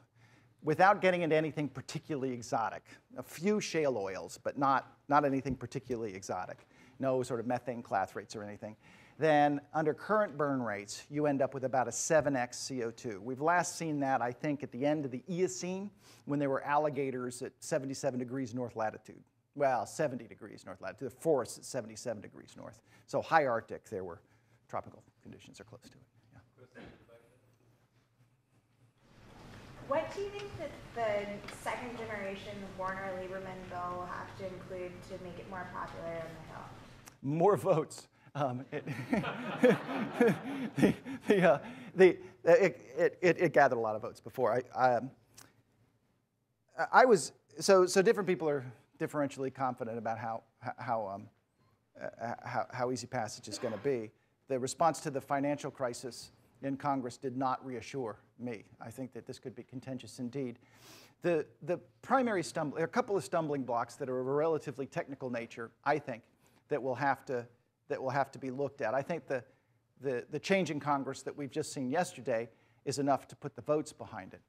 without getting into anything particularly exotic, a few shale oils, but not anything particularly exotic, no sort of methane clathrates or anything, then under current burn rates, you end up with about a 7x CO2. We've last seen that, I think, at the end of the Eocene, when there were alligators at 77 degrees north latitude. Well, 70 degrees north latitude. The forests at 77 degrees north. So high Arctic, there were tropical conditions are close to it. Yeah. What do you think that the second generation Warner-Lieberman bill will have to include to make it more popular on the Hill? More votes. It gathered a lot of votes before. So different people are differentially confident about how easy passage is going to be. The response to the financial crisis in Congress did not reassure me. I think that this could be contentious indeed. The primary a couple of stumbling blocks that are of a relatively technical nature, I think, that will have to be looked at. I think the change in Congress that we've just seen yesterday is enough to put the votes behind it.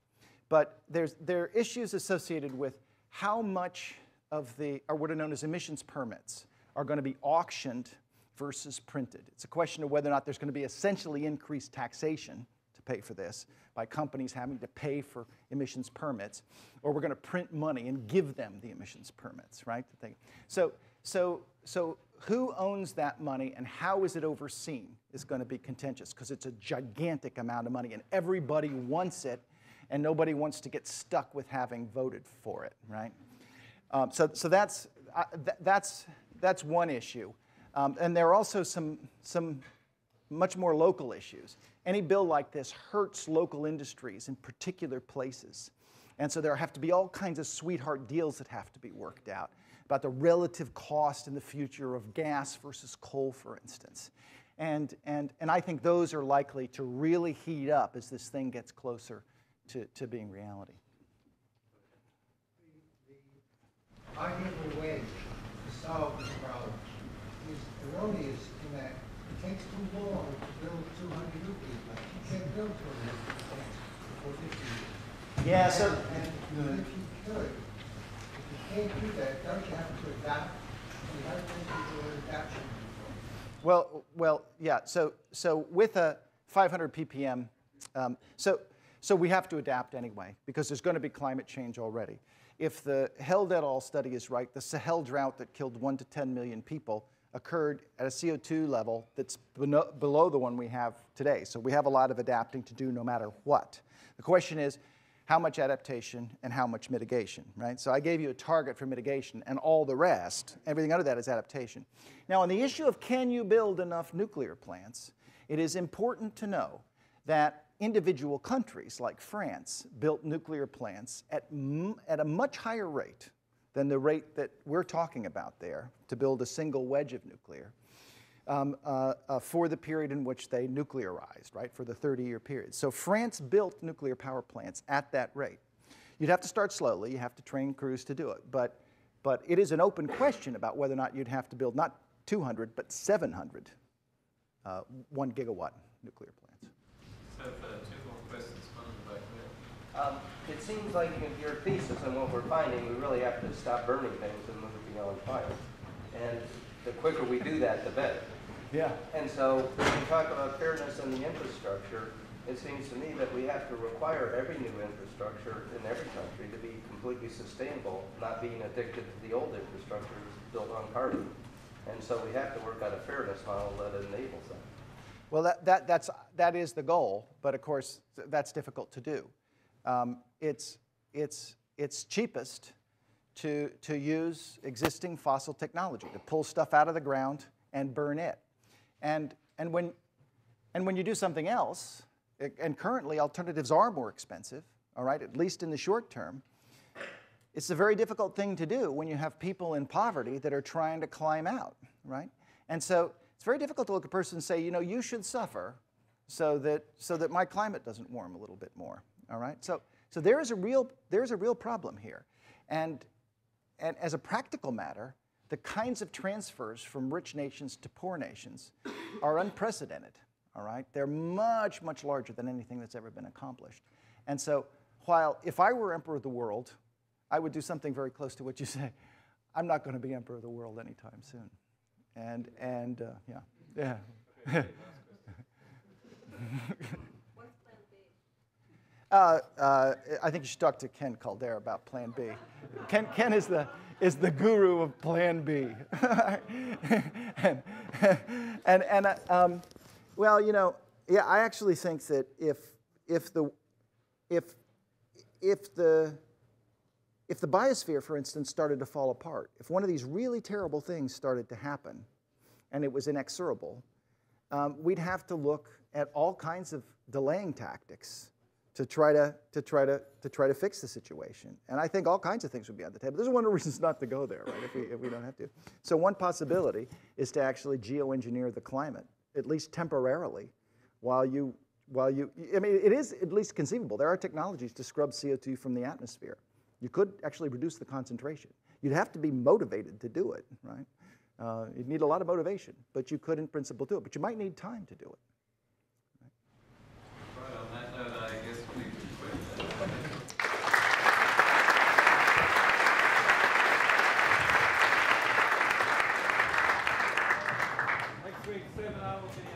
But there are issues associated with how much of are what are known as emissions permits are going to be auctioned versus printed. It's a question of whether or not there's going to be essentially increased taxation to pay for this by companies having to pay for emissions permits, or we're going to print money and give them the emissions permits, right? So who owns that money and how is it overseen is going to be contentious, because it's a gigantic amount of money and everybody wants it and nobody wants to get stuck with having voted for it, right? So that's one issue. And there are also some much more local issues. Any bill like this hurts local industries in particular places. And so there have to be all kinds of sweetheart deals that have to be worked out about the relative cost in the future of gas versus coal, for instance. And I think those are likely to really heat up as this thing gets closer to being reality. The arguable way to solve this problem is erroneous in that it takes too long to build 200 nuclear plants. You can't build 200 nuclear plants before 50 years. Yeah, so And if you could, if you can't do that, don't you have to adapt? You have to do an adaptation. well, yeah. So with a 500 ppm, so we have to adapt anyway because there's going to be climate change already. If the Held et al. Study is right, the Sahel drought that killed 1 to 10 million people occurred at a CO2 level that's below the one we have today. So we have a lot of adapting to do no matter what. The question is, how much adaptation and how much mitigation, right? So I gave you a target for mitigation, and all the rest, everything under that is adaptation. Now, on the issue of can you build enough nuclear plants, it is important to know that individual countries like France built nuclear plants at a much higher rate than the rate that we're talking about there to build a single wedge of nuclear for the period in which they nuclearized, right, for the 30-year period. So France built nuclear power plants at that rate. You'd have to start slowly. You have to train crews to do it. But it is an open question about whether or not you'd have to build not 200, but 700 1 gigawatt nuclear plants. So for 2 more questions, one on the back there. It seems like in your thesis and what we're finding, we really have to stop burning things and move beyond fire. And the quicker we do that, the better. Yeah. And so when you talk about fairness in the infrastructure, it seems to me that we have to require every new infrastructure in every country to be completely sustainable, not being addicted to the old infrastructure built on carbon. And so we have to work out a fairness model that enables that. Well, that is the goal, but of course that's difficult to do. It's cheapest to use existing fossil technology, to pull stuff out of the ground and burn it. And when you do something else, and currently alternatives are more expensive, all right, at least in the short term, it's a very difficult thing to do when you have people in poverty that are trying to climb out, right? And so it's very difficult to look at a person and say, you know, you should suffer so that my climate doesn't warm a little bit more, all right? So there is a real problem here. And as a practical matter, the kinds of transfers from rich nations to poor nations are unprecedented, all right? They're much, much larger than anything that's ever been accomplished. And so while if I were emperor of the world, I would do something very close to what you say. I'm not going to be emperor of the world anytime soon. Yeah. What's plan B? I think you should talk to Ken Caldera about Plan B. Ken is the guru of Plan B. Well, you know, yeah, I actually think that if the biosphere, for instance, started to fall apart, if one of these really terrible things started to happen, and it was inexorable, we'd have to look at all kinds of delaying tactics to try to fix the situation. And I think all kinds of things would be on the table. There's one of the reasons not to go there, right? If we don't have to. So one possibility is to actually geoengineer the climate, at least temporarily, while you. I mean, it is at least conceivable. There are technologies to scrub CO2 from the atmosphere. You could actually reduce the concentration. You'd have to be motivated to do it, right? You'd need a lot of motivation, but you could, in principle, do it. But you might need time to do it. Right, on that note, I guess we need to quit. Next week, 7 hours in the